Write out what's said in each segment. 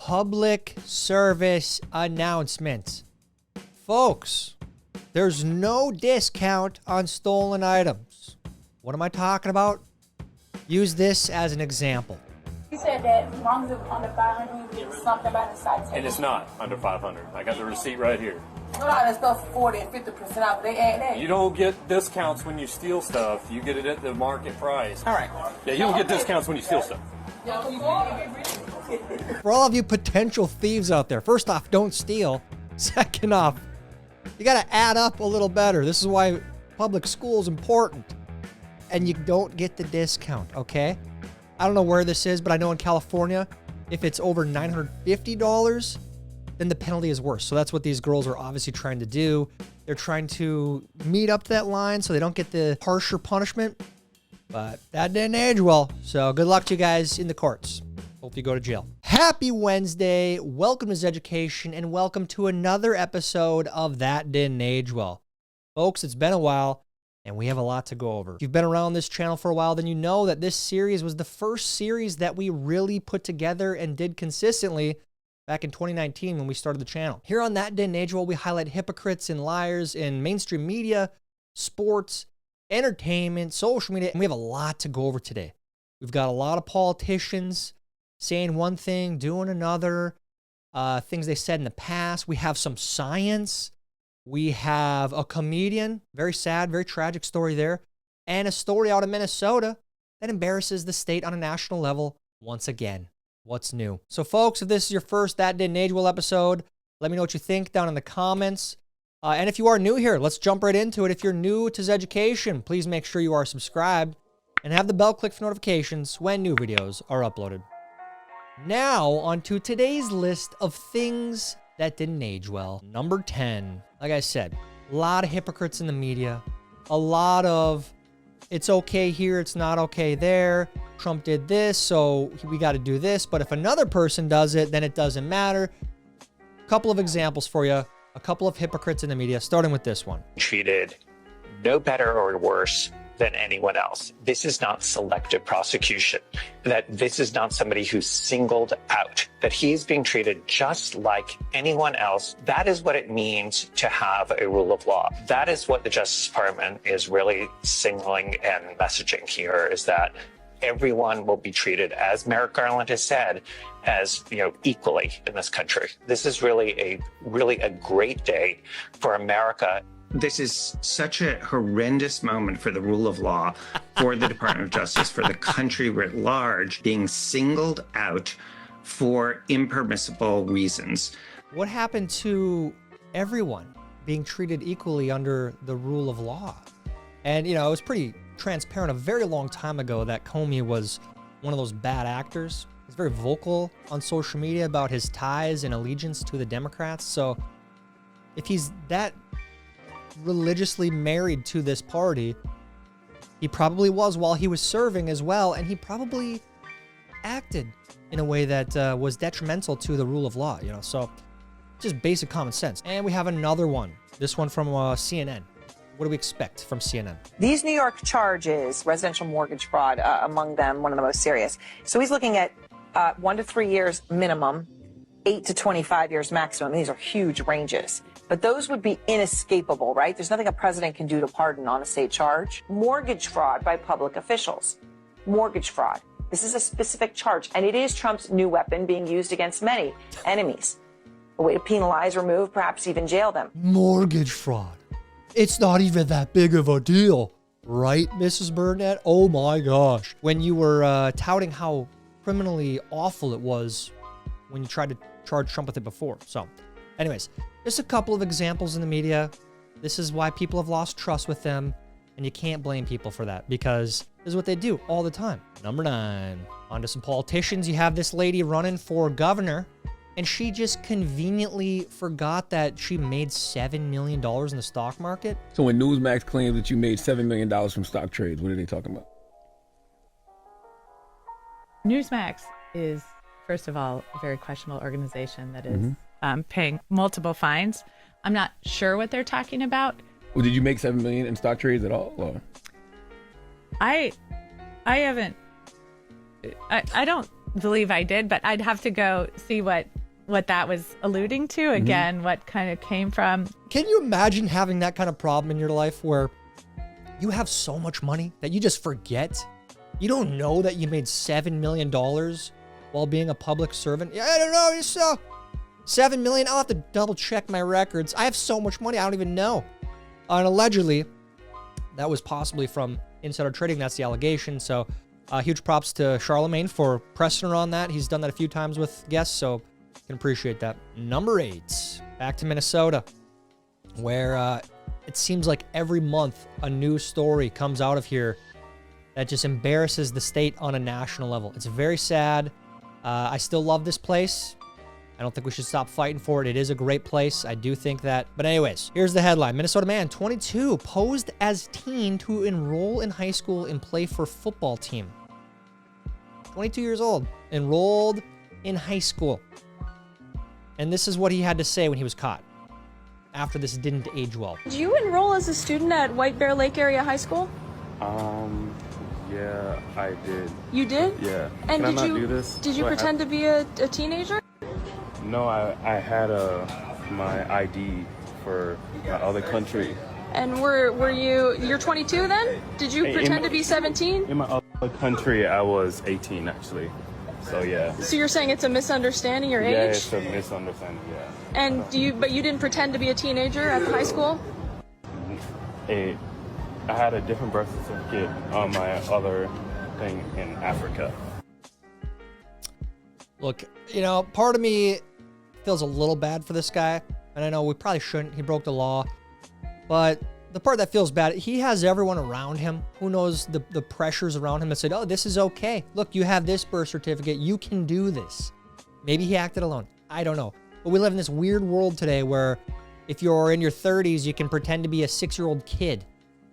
Public service announcement. Folks, there's no discount on stolen items. What am I talking about? Use this as an example. You said that as long as it's under 500, you get something about the citation. And it's not under 500. I got the receipt right here. A lot of stuff 40 and 50% off. They add that. You don't get discounts when you steal stuff. You get it at the market price. All right. Yeah, you don't get discounts when you steal stuff. For all of you potential thieves out there, first off, don't steal. Second off, you got to add up a little better. This is why public school is important. And you don't get the discount, okay? I don't know where this is, but I know in California, if it's over $950, then the penalty is worse. So that's what these girls are obviously trying to do. They're trying to meet up to that line so they don't get the harsher punishment. But that didn't age well. So good luck to you guys in the courts. Hope you go to jail. Happy Wednesday. Welcome to Zeducation and welcome to another episode of That Didn't Age Well. Folks, it's been a while and we have a lot to go over. If you've been around this channel for a while, then you know that this series was the first series that we really put together and did consistently back in 2019 when we started the channel. Here on That Didn't Age Well, we highlight hypocrites and liars in mainstream media, sports, entertainment, social media, and we have a lot to go over today. We've got a lot of politicians saying one thing, doing another, things they said in the past. We have some science. We have a comedian, very sad, very tragic story there, and a story out of Minnesota that embarrasses the state on a national level once again. What's new? So folks, if this is your first That Didn't Age Well episode, let me know what you think down in the comments. And if you are new here, let's jump right into it. If you're new to Zeducation, please make sure you are subscribed and have the bell clicked for notifications when new videos are uploaded. Now, on to today's list of things that didn't age well. Number 10. Like I said, a lot of hypocrites in the media. A lot of, it's okay here, it's not okay there. Trump did this, so we got to do this. But if another person does it, then it doesn't matter. A couple of examples for you. A couple of hypocrites in the media, starting with this one. Treated no better or worse than anyone else. This is not selective prosecution. That this is not somebody who's singled out. That he is being treated just like anyone else. That is what it means to have a rule of law. That is what the Justice Department is really signaling and messaging here, is that everyone will be treated, as Merrick Garland has said, as, equally in this country. This is really a great day for America. This is such a horrendous moment for the rule of law, for the Department of Justice, for the country writ large, being singled out for impermissible reasons. What happened to everyone being treated equally under the rule of law? And, it was pretty transparent a very long time ago that Comey was one of those bad actors. He's very vocal on social media about his ties and allegiance to the Democrats. So if he's that religiously married to this party, he probably was while he was serving as well, and he probably acted in a way that was detrimental to the rule of law, so just basic common sense. And we have another one, this one from CNN. What do we expect from CNN? These New York charges, residential mortgage fraud, among them, one of the most serious. So he's looking at 1 to 3 years minimum, 8 to 25 years maximum. These are huge ranges. But those would be inescapable, right? There's nothing a president can do to pardon on a state charge. Mortgage fraud by public officials. Mortgage fraud. This is a specific charge, and it is Trump's new weapon being used against many enemies. A way to penalize, remove, perhaps even jail them. Mortgage fraud. It's not even that big of a deal, right, Mrs. Burnett? Oh my gosh. When you were touting how criminally awful it was when you tried to charge Trump with it before. So, anyways, just a couple of examples in the media. This is why people have lost trust with them, and you can't blame people for that because this is what they do all the time. Number 9. On to some politicians. You have this lady running for governor, and she just conveniently forgot that she made $7 million in the stock market. So when Newsmax claims that you made $7 million from stock trades, what are they talking about? Newsmax is, first of all, a very questionable organization that is paying multiple fines. I'm not sure what they're talking about. Well, did you make $7 million in stock trades at all? Or? I haven't. I don't believe I did, but I'd have to go see what that was alluding to again, what kind of came from. Can you imagine having that kind of problem in your life where you have so much money that you just forget? You don't know that you made $7 million while being a public servant. Yeah, I don't know. You saw $7 million. I'll have to double check my records. I have so much money. I don't even know. And allegedly, that was possibly from insider trading. That's the allegation. So huge props to Charlemagne for pressing her on that. He's done that a few times with guests, so can appreciate that. Number 8, back to Minnesota, where it seems like every month a new story comes out of here that just embarrasses the state on a national level. It's very sad. I still love this place. I don't think we should stop fighting for it. It is a great place. I do think that. But anyways, here's the headline. Minnesota man, 22, posed as teen to enroll in high school and play for football team. 22 years old, enrolled in high school. And this is what he had to say when he was caught after this didn't age well. Did you enroll as a student at White Bear Lake Area High School? Yeah, I did. You did? Yeah. And Can I not do this? Did you pretend to be a teenager? No, I had my ID for my other country. And you're 22 then? Did you pretend to be 17? In my other country, I was 18 actually. So yeah. So you're saying it's a misunderstanding your age? Yeah, it's a misunderstanding, yeah. And but you didn't pretend to be a teenager at the high school? I had a different birth certificate on my other thing in Africa. Look, part of me feels a little bad for this guy, and I know we probably shouldn't. He broke the law. But the part that feels bad, he has everyone around him who knows the pressures around him that said, oh, this is okay. Look, you have this birth certificate. You can do this. Maybe he acted alone. I don't know. But we live in this weird world today where if you're in your 30s, you can pretend to be a 6-year-old kid.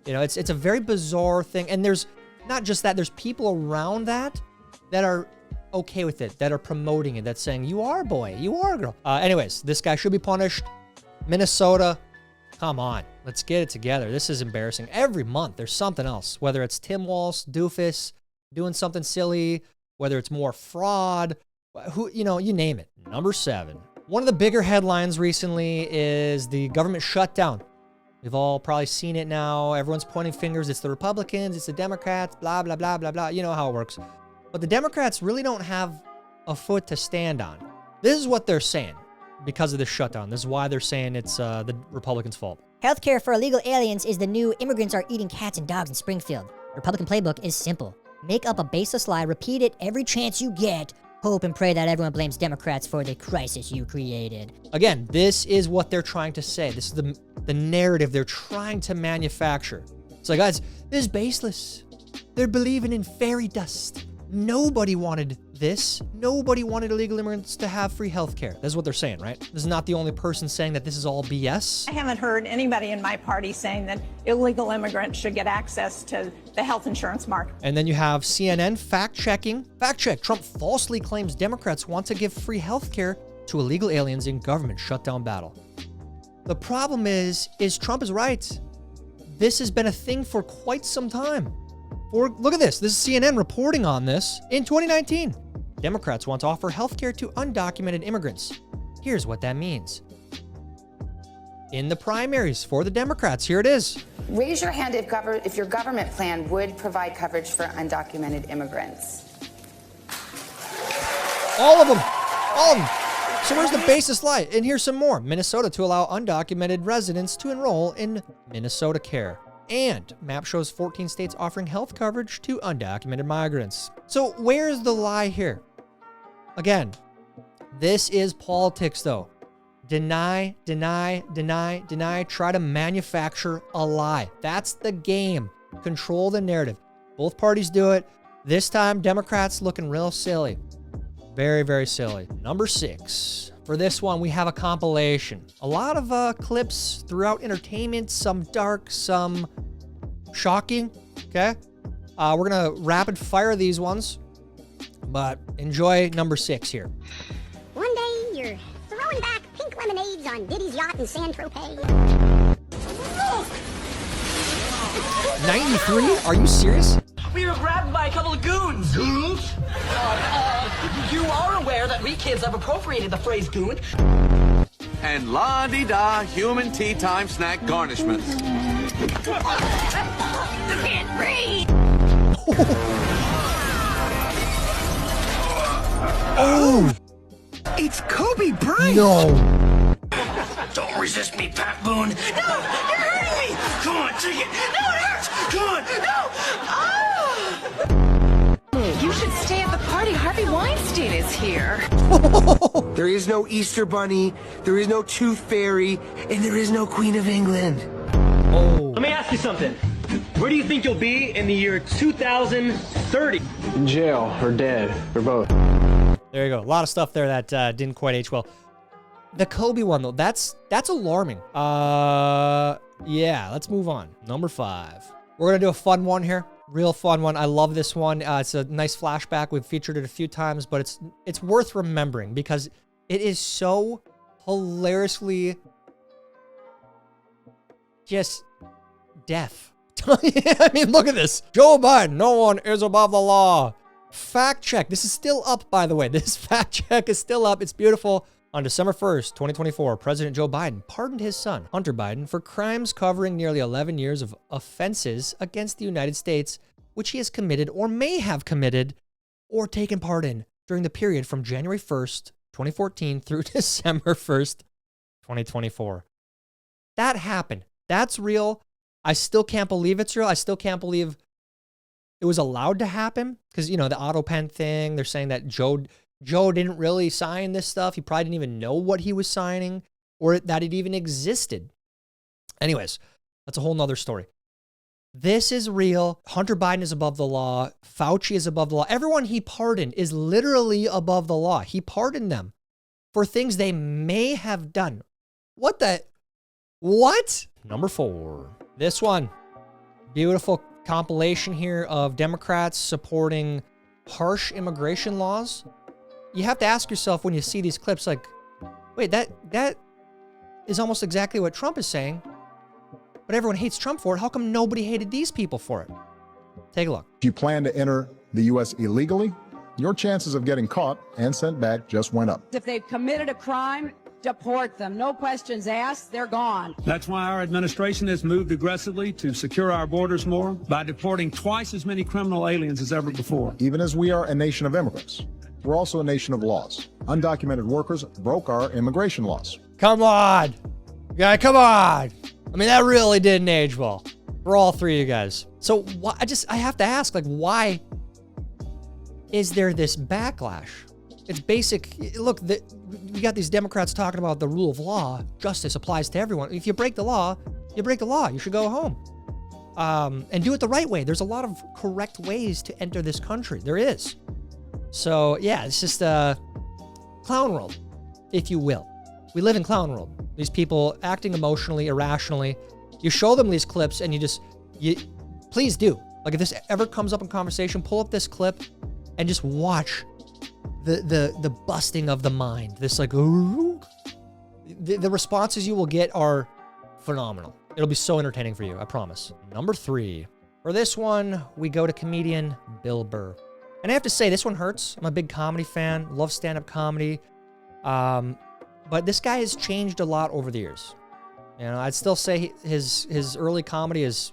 It's a very bizarre thing. And there's not just that. There's people around that are okay with it, that are promoting it, that's saying, you are a boy, you are a girl. Anyways, this guy should be punished. Minnesota, come on. Let's get it together. This is embarrassing. Every month, there's something else. Whether it's Tim Walsh, doofus, doing something silly, whether it's more fraud, you name it. Number 7. One of the bigger headlines recently is the government shutdown. We've all probably seen it now. Everyone's pointing fingers. It's the Republicans, it's the Democrats, blah, blah, blah, blah, blah. You know how it works. But the Democrats really don't have a foot to stand on. This is what they're saying because of the shutdown. This is why they're saying it's the Republicans' fault. Healthcare for illegal aliens is the new immigrants are eating cats and dogs in Springfield. The Republican playbook is simple. Make up a baseless lie, repeat it every chance you get, hope and pray that everyone blames Democrats for the crisis you created. Again, this is what they're trying to say. This is the narrative they're trying to manufacture. It's like, guys, this is baseless. They're believing in fairy dust. Nobody wanted this. Nobody wanted illegal immigrants to have free health care. That's what they're saying, right? This is not the only person saying that this is all BS. I haven't heard anybody in my party saying that illegal immigrants should get access to the health insurance market. And then you have CNN fact-checking. Fact check. Trump falsely claims Democrats want to give free health care to illegal aliens in government shutdown battle. The problem is Trump is right. This has been a thing for quite some time. Look at this. This is CNN reporting on this in 2019. Democrats want to offer healthcare to undocumented immigrants. Here's what that means. In the primaries for the Democrats, here it is. Raise your hand if your government plan would provide coverage for undocumented immigrants. All of them. All of them. So where's the basis lie? And here's some more. Minnesota to allow undocumented residents to enroll in Minnesota Care. And map shows 14 states offering health coverage to undocumented migrants. So where's the lie here? Again, this is politics though. Deny, deny, deny, deny, try to manufacture a lie. That's the game. Control the narrative. Both parties do it. This time, Democrats looking real silly. Very, very silly. Number 6. For this one, we have a compilation. A lot of clips throughout entertainment, some dark, some shocking, okay? We're gonna rapid fire these ones, but enjoy number 6 here. One day, you're throwing back pink lemonades on Diddy's yacht in Saint-Tropez. 93? Are you serious? we were grabbed by a couple of goons. Goons? You are aware that we kids have appropriated the phrase goon. And la-di-da human tea time snack garnishments. I can't breathe. Oh! It's Kobe Bryant. No. Don't resist me, Pat Boone. No, you're hurting me. Come on, take it. No, it hurts. Come on, no. Ah! You should stay at the party. Harvey Weinstein is here. There is no Easter Bunny, there is no Tooth Fairy, and there is no Queen of England. Oh. Let me ask you something. Where do you think you'll be in the year 2030? In jail or dead, or both. There you go. A lot of stuff there that didn't quite age well. The Kobe one, though, that's alarming. Yeah, let's move on. Number 5. We're going to do a fun one here. Real fun one. I love this one. It's a nice flashback. We've featured it a few times, but it's worth remembering because it is so hilariously just deaf. I mean, look at this. Joe Biden, no one is above the law. Fact check. This is still up, by the way. This fact check is still up. It's beautiful. On December 1st, 2024, President Joe Biden pardoned his son, Hunter Biden, for crimes covering nearly 11 years of offenses against the United States, which he has committed or may have committed or taken part in during the period from January 1st, 2014 through December 1st, 2024. That happened. That's real. I still can't believe it's real. I still can't believe it was allowed to happen because, you know, the auto pen thing, they're saying that Joe didn't really sign this stuff. He probably didn't even know what he was signing or that it even existed. Anyways, that's a whole nother story. This is real. Hunter Biden is above the law. Fauci is above the law. Everyone he pardoned is literally above the law. He pardoned them for things they may have done. What the? What? Number 4. This one. Beautiful compilation here of Democrats supporting harsh immigration laws. You have to ask yourself when you see these clips, like, wait, that is almost exactly what Trump is saying, but everyone hates Trump for it. How come nobody hated these people for it? Take a look. If you plan to enter the U.S. illegally, your chances of getting caught and sent back just went up. If they've committed a crime, deport them. No questions asked. They're gone. That's why our administration has moved aggressively to secure our borders more by deporting twice as many criminal aliens as ever before. Even as we are a nation of immigrants, we're also a nation of laws. Undocumented workers broke our immigration laws. Come on. Yeah, come on. I mean, that really didn't age well for all three of you guys. So I have to ask, like, why is there this backlash? It's basic. Look, we got these Democrats talking about the rule of law. Justice applies to everyone. If you break the law, you break the law. You should go home. And do it the right way. There's a lot of correct ways to enter this country. There is. So, yeah, it's just clown world, if you will. We live in clown world. These people acting emotionally, irrationally. You show them these clips and please do. Like, if this ever comes up in conversation, pull up this clip and just watch the busting of the mind. This, like, the responses you will get are phenomenal. It'll be so entertaining for you, I promise. Number 3. For this one, we go to comedian Bill Burr. And I have to say, this one hurts. I'm a big comedy fan, love stand-up comedy. But this guy has changed a lot over the years. You know, I'd still say his early comedy is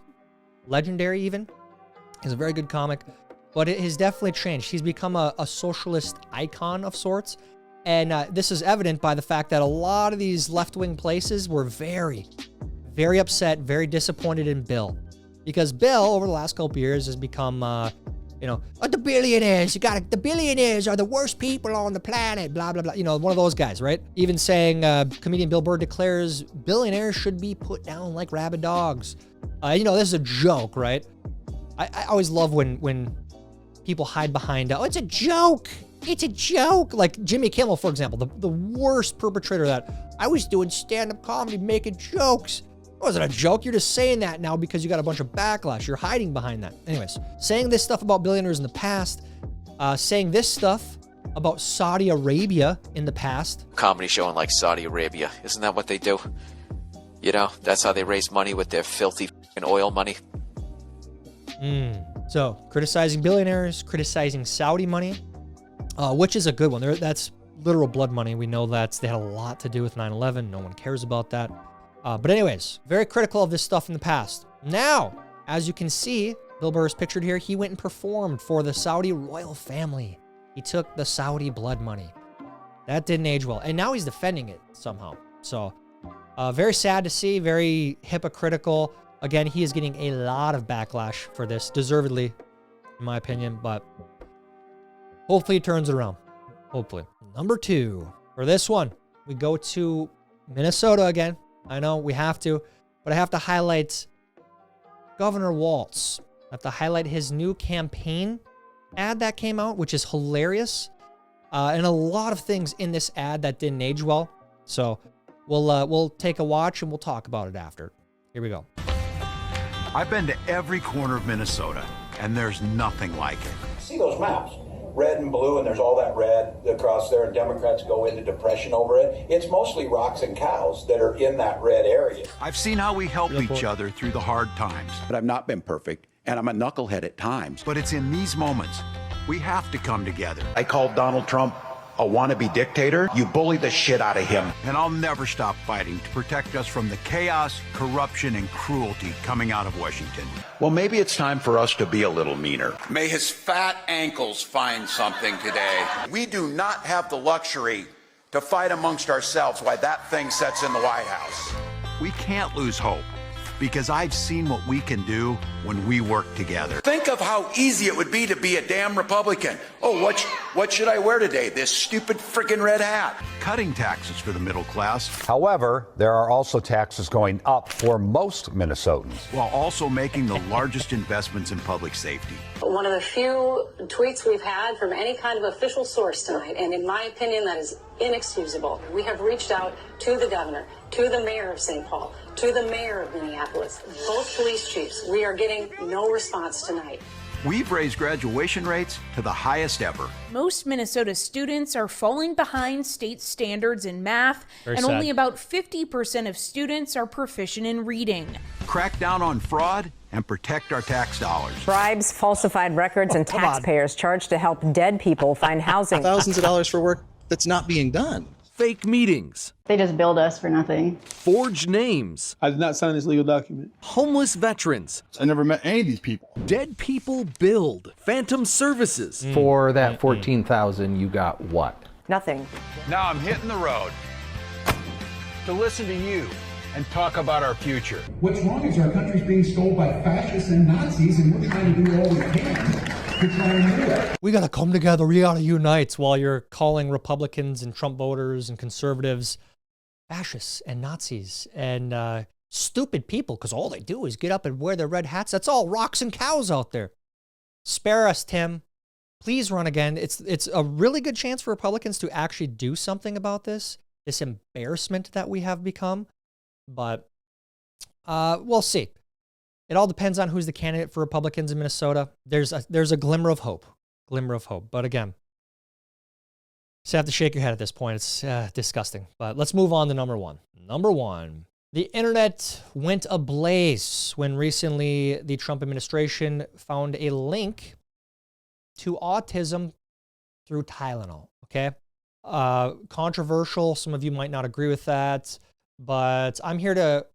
legendary even. He's a very good comic. But it has definitely changed. He's become a socialist icon of sorts. And this is evident by the fact that a lot of these left-wing places were very, very upset, very disappointed in Bill. Because Bill, over the last couple of years, has become, the billionaires. The billionaires are the worst people on the planet, blah, blah, blah. You know, one of those guys, right? Even saying, comedian Bill Burr declares billionaires should be put down like rabid dogs. This is a joke, right? I always love when people hide behind, it's a joke. It's a joke. Like Jimmy Kimmel, for example, the worst perpetrator of that. I was doing stand-up comedy, making jokes. It wasn't a joke. You're just saying that now because you got a bunch of backlash. You're hiding behind that. Anyways, saying this stuff about billionaires in the past, saying this stuff about Saudi Arabia in the past. Comedy show in like Saudi Arabia. Isn't that what they do? You know, that's how they raise money with their filthy oil money. So criticizing billionaires, criticizing Saudi money, which is a good one. That's literal blood money. We know that they had a lot to do with 9/11. No one cares about that. But anyways, very critical of this stuff in the past. Now, as you can see, Bill Burr is pictured here. He went and performed for the Saudi royal family. He took the Saudi blood money. That didn't age well. And now he's defending it somehow. So very sad to see, very hypocritical. Again, he is getting a lot of backlash for this, deservedly, in my opinion. But hopefully he turns it around. Hopefully. Number 2. For this one, we go to Minnesota again. I know we have to, but I have to highlight Governor Walz. I have to highlight his new campaign ad that came out, which is hilarious. And a lot of things in this ad that didn't age well. So we'll take a watch and we'll talk about it after. Here we go. I've been to every corner of Minnesota, and there's nothing like it. See those maps? Red and blue, and there's all that red across there, and Democrats go into depression over it. It's mostly rocks and cows that are in that red area. I've seen how we help each other through the hard times. But I've not been perfect, and I'm a knucklehead at times. But it's in these moments we have to come together. I called Donald Trump a wannabe dictator. You bully the shit out of him. And I'll never stop fighting to protect us from the chaos, corruption, and cruelty coming out of Washington. Well, maybe it's time for us to be a little meaner. May his fat ankles find something today. We do not have the luxury to fight amongst ourselves while that thing sits in the White House. We can't lose hope, because I've seen what we can do when we work together. Think of how easy it would be to be a damn Republican. Oh, what should I wear today? This stupid freaking red hat. Cutting taxes for the middle class. However, there are also taxes going up for most Minnesotans. While also making the largest investments in public safety. One of the few tweets we've had from any kind of official source tonight, and in my opinion, that is inexcusable. We have reached out to the governor, to the mayor of St. Paul, to the mayor of Minneapolis, both police chiefs. We are getting no response tonight. We've raised graduation rates to the highest ever. Most Minnesota students are falling behind state standards in math, Very and sad. only about 50% of students are proficient in reading. Crack down on fraud and protect our tax dollars. Bribes, falsified records, and taxpayers charged to help dead people find housing. Thousands of dollars for work that's not being done. Fake meetings. They just billed us for nothing. Forged names. I did not sign this legal document. Homeless veterans. I never met any of these people. Dead people billed. Phantom services. For that $14,000, you got what? Nothing. Now I'm hitting the road to listen to you and talk about our future. What's wrong is our country's being stole by fascists and Nazis, and we're trying to do all we can to try and do it. We got to come together. We got to unite, while you're calling Republicans and Trump voters and conservatives fascists and Nazis and stupid people, because all they do is get up and wear their red hats. That's all rocks and cows out there. Spare us, Tim. Please run again. It's a really good chance for Republicans to actually do something about this embarrassment that we have become. But we'll see. It all depends on who's the candidate for Republicans in Minnesota. There's a glimmer of hope. But again, just have to shake your head at this point. It's disgusting. But let's move on to number 1. Number 1. The internet went ablaze when recently the Trump administration found a link to autism through Tylenol. Okay? Controversial. Some of you might not agree with that. But I'm here to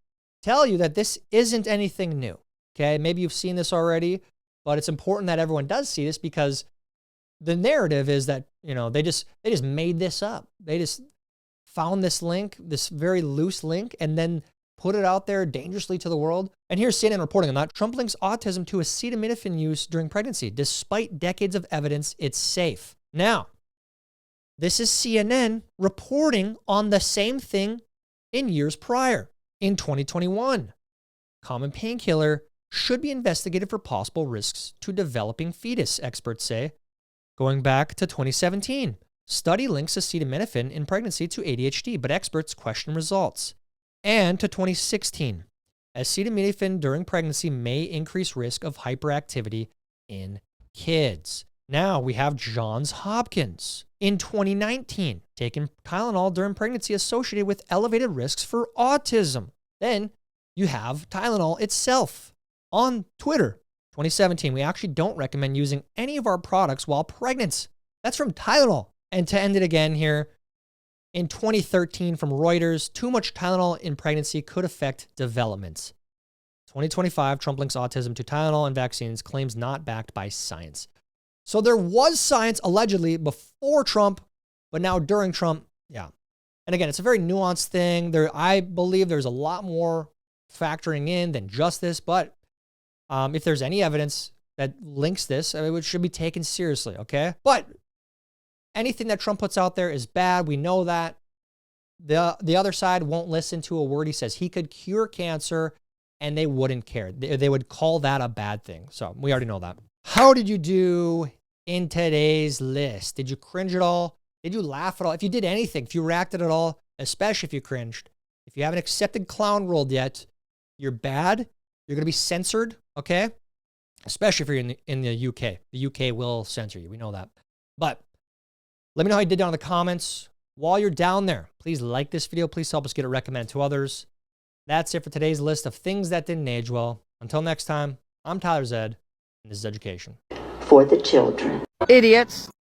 tell you that this isn't anything new. Okay, maybe you've seen this already, but it's important that everyone does see this, because the narrative is that, they just made this up. They just found this link, this very loose link, and then put it out there dangerously to the world. And here's CNN reporting on that. Trump links autism to acetaminophen use during pregnancy. Despite decades of evidence, it's safe. Now, this is CNN reporting on the same thing in years prior. In 2021, common painkiller should be investigated for possible risks to developing fetus, experts say. Going back to 2017, study links acetaminophen in pregnancy to ADHD, but experts question results. And to 2016, acetaminophen during pregnancy may increase risk of hyperactivity in kids. Now we have Johns Hopkins in 2019, taking Tylenol during pregnancy associated with elevated risks for autism. Then you have Tylenol itself on Twitter 2017, we actually don't recommend using any of our products while pregnant. That's from Tylenol. And to end it again here, in 2013 from Reuters, too much Tylenol in pregnancy could affect development. 2025, Trump links autism to Tylenol and vaccines, claims not backed by science. So there was science allegedly before Trump, but now during Trump, yeah. And again, it's a very nuanced thing. I believe there's a lot more factoring in than just this, but if there's any evidence that links this, it should be taken seriously, okay? But anything that Trump puts out there is bad. We know that. The other side won't listen to a word he says. He could cure cancer, and they wouldn't care. They would call that a bad thing. So we already know that. How did you do in today's list? Did you cringe at all? Did you laugh at all? If you did anything, if you reacted at all, especially if you cringed, if you haven't accepted clown rolled yet, you're bad. You're going to be censored, okay? Especially if you're in the UK. The UK will censor you. We know that. But let me know how you did down in the comments. While you're down there, please like this video. Please help us get it recommended to others. That's it for today's list of things that didn't age well. Until next time, I'm Tyler Zed, and this is Zeducation. For the children. Idiots.